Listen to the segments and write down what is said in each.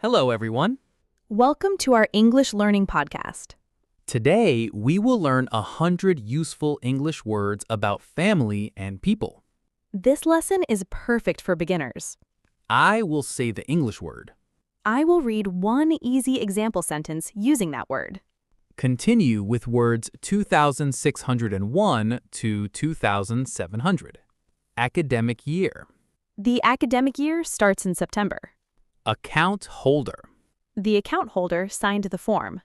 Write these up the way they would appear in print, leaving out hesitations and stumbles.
Hello, everyone. Welcome to our English Learning Podcast. Today, we will learn 100 useful English words about family and people. This lesson is perfect for beginners. I will say the English word. I will read one easy example sentence using that word. Continue with words 2,601 to 2,700. Academic year. The academic year starts in September. Account holder. The account holder signed the form.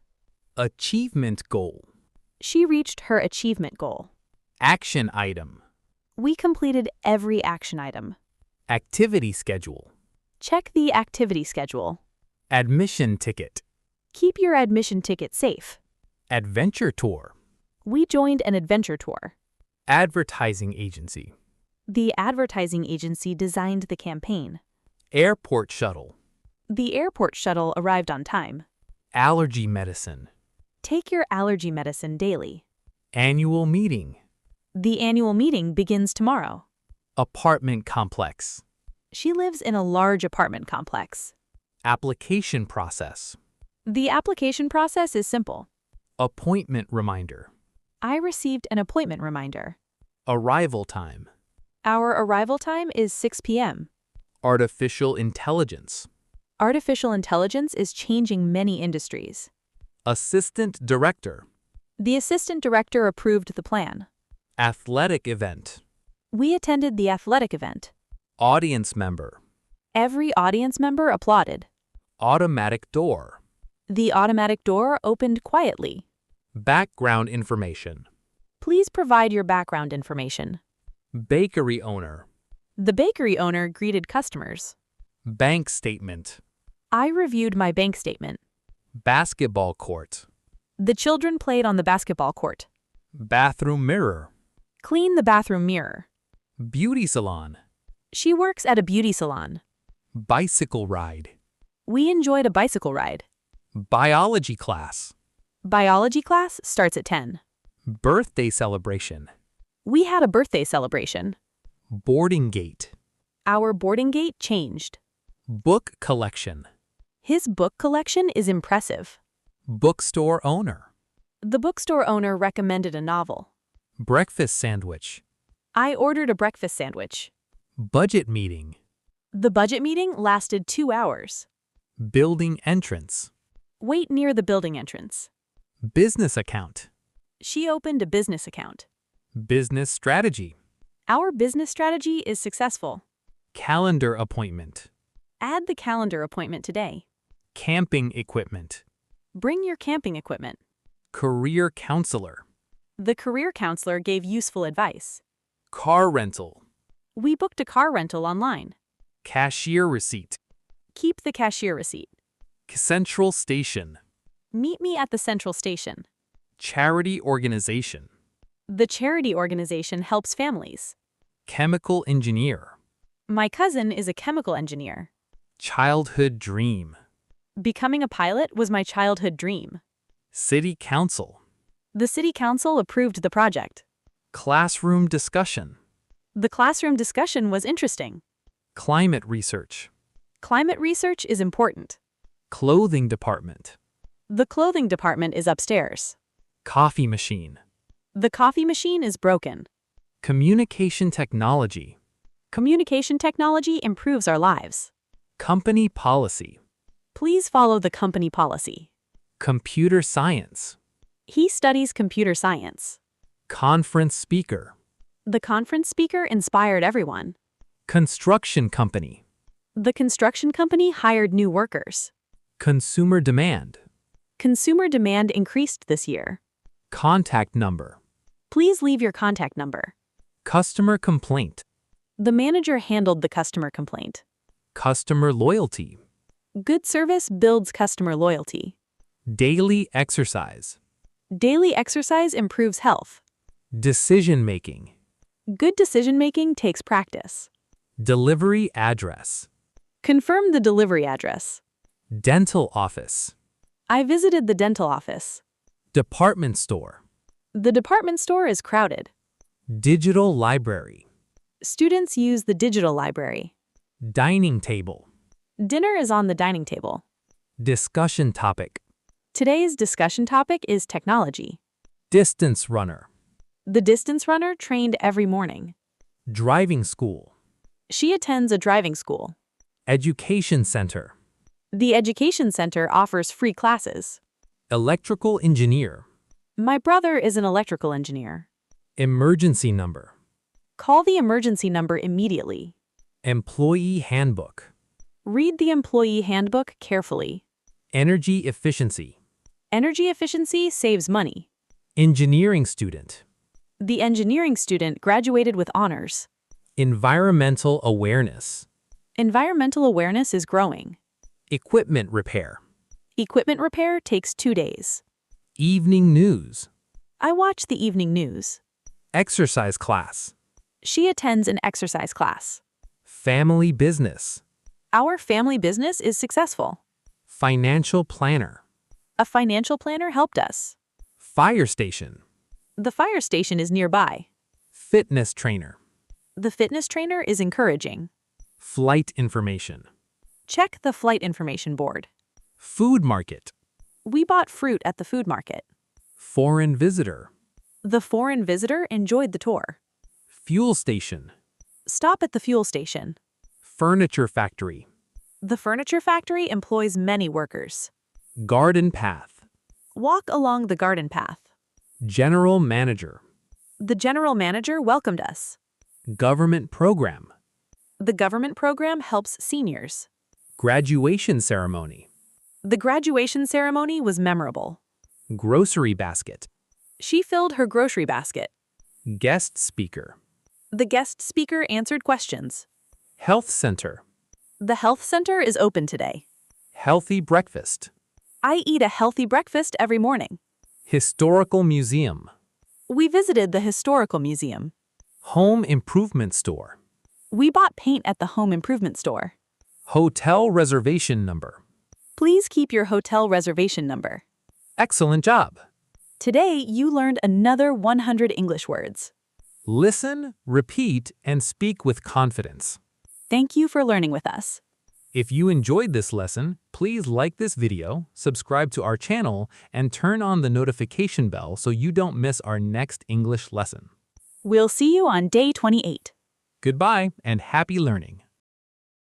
Achievement goal. She reached her achievement goal. Action item. We completed every action item. Activity schedule. Check the activity schedule. Admission ticket. Keep your admission ticket safe. Adventure tour. We joined an adventure tour. Advertising agency. The advertising agency designed the campaign. Airport shuttle. The airport shuttle arrived on time. Allergy medicine. Take your allergy medicine daily. Annual meeting. The annual meeting begins tomorrow. Apartment complex. She lives in a large apartment complex. Application process. The application process is simple. Appointment reminder. I received an appointment reminder. Arrival time. Our arrival time is 6 p.m. Artificial intelligence. Artificial intelligence is changing many industries. Assistant director. The assistant director approved the plan. Athletic event. We attended the athletic event. Audience member. Every audience member applauded. Automatic door. The automatic door opened quietly. Background information. Please provide your background information. Bakery owner. The bakery owner greeted customers. Bank statement. I reviewed my bank statement. Basketball court. The children played on the basketball court. Bathroom mirror. Clean the bathroom mirror. Beauty salon. She works at a beauty salon. Bicycle ride. We enjoyed a bicycle ride. Biology class. Biology class starts at 10. Birthday celebration. We had a birthday celebration. Boarding gate. Our boarding gate changed. Book collection. His book collection is impressive. Bookstore owner. The bookstore owner recommended a novel. Breakfast sandwich. I ordered a breakfast sandwich. Budget meeting. The budget meeting lasted 2 hours. Building entrance. Wait near the building entrance. Business account. She opened a business account. Business strategy. Our business strategy is successful. Calendar appointment. Add the calendar appointment today. Camping equipment. Bring your camping equipment. Career counselor. The career counselor gave useful advice. Car rental. We booked a car rental online. Cashier receipt. Keep the cashier receipt. Central station. Meet me at the central station. Charity organization. The charity organization helps families. Chemical engineer. My cousin is a chemical engineer. Childhood dream. Becoming a pilot was my childhood dream. City council. The city council approved the project. Classroom discussion. The classroom discussion was interesting. Climate research. Climate research is important. Clothing department. The clothing department is upstairs. Coffee machine. The coffee machine is broken. Communication technology. Communication technology improves our lives. Company policy. Please follow the company policy. Computer science. He studies computer science. Conference speaker. The conference speaker inspired everyone. Construction company. The construction company hired new workers. Consumer demand. Consumer demand increased this year. Contact number. Please leave your contact number. Customer complaint. The manager handled the customer complaint. Customer loyalty. Good service builds customer loyalty. Daily exercise. Daily exercise improves health. Decision making. Good decision-making takes practice. Delivery address. Confirm the delivery address. Dental office. I visited the dental office. Department store. The department store is crowded. Digital library. Students use the digital library. Dining table. Dinner is on the dining table. Discussion topic. Today's discussion topic is technology. Distance runner. The distance runner trained every morning. Driving school. She attends a driving school. Education center. The education center offers free classes. Electrical engineer. My brother is an electrical engineer. Emergency number. Call the emergency number immediately. Employee handbook. Read the employee handbook carefully. Energy efficiency. Energy efficiency saves money. Engineering student. The engineering student graduated with honors. Environmental awareness. Environmental awareness is growing. Equipment repair. Equipment repair takes 2 days. Evening news. I watch the evening news. Exercise class. She attends an exercise class. Family business. Our family business is successful. Financial planner. A financial planner helped us. Fire station. The fire station is nearby. Fitness trainer. The fitness trainer is encouraging. Flight information. Check the flight information board. Food market. We bought fruit at the food market. Foreign visitor. The foreign visitor enjoyed the tour. Fuel station. Stop at the fuel station. Furniture factory. The furniture factory employs many workers. Garden path. Walk along the garden path. General manager. The general manager welcomed us. Government program. The government program helps seniors. Graduation ceremony. The graduation ceremony was memorable. Grocery basket. She filled her grocery basket. Guest speaker. The guest speaker answered questions. Health center. The health center is open today. Healthy breakfast. I eat a healthy breakfast every morning. Historical museum. We visited the historical museum. Home improvement store. We bought paint at the home improvement store. Hotel reservation number. Please keep your hotel reservation number. Excellent job. Today, you learned another 100 English words. Listen, repeat, and speak with confidence. Thank you for learning with us. If you enjoyed this lesson, please like this video, subscribe to our channel, and turn on the notification bell so you don't miss our next English lesson. We'll see you on day 28. Goodbye and happy learning.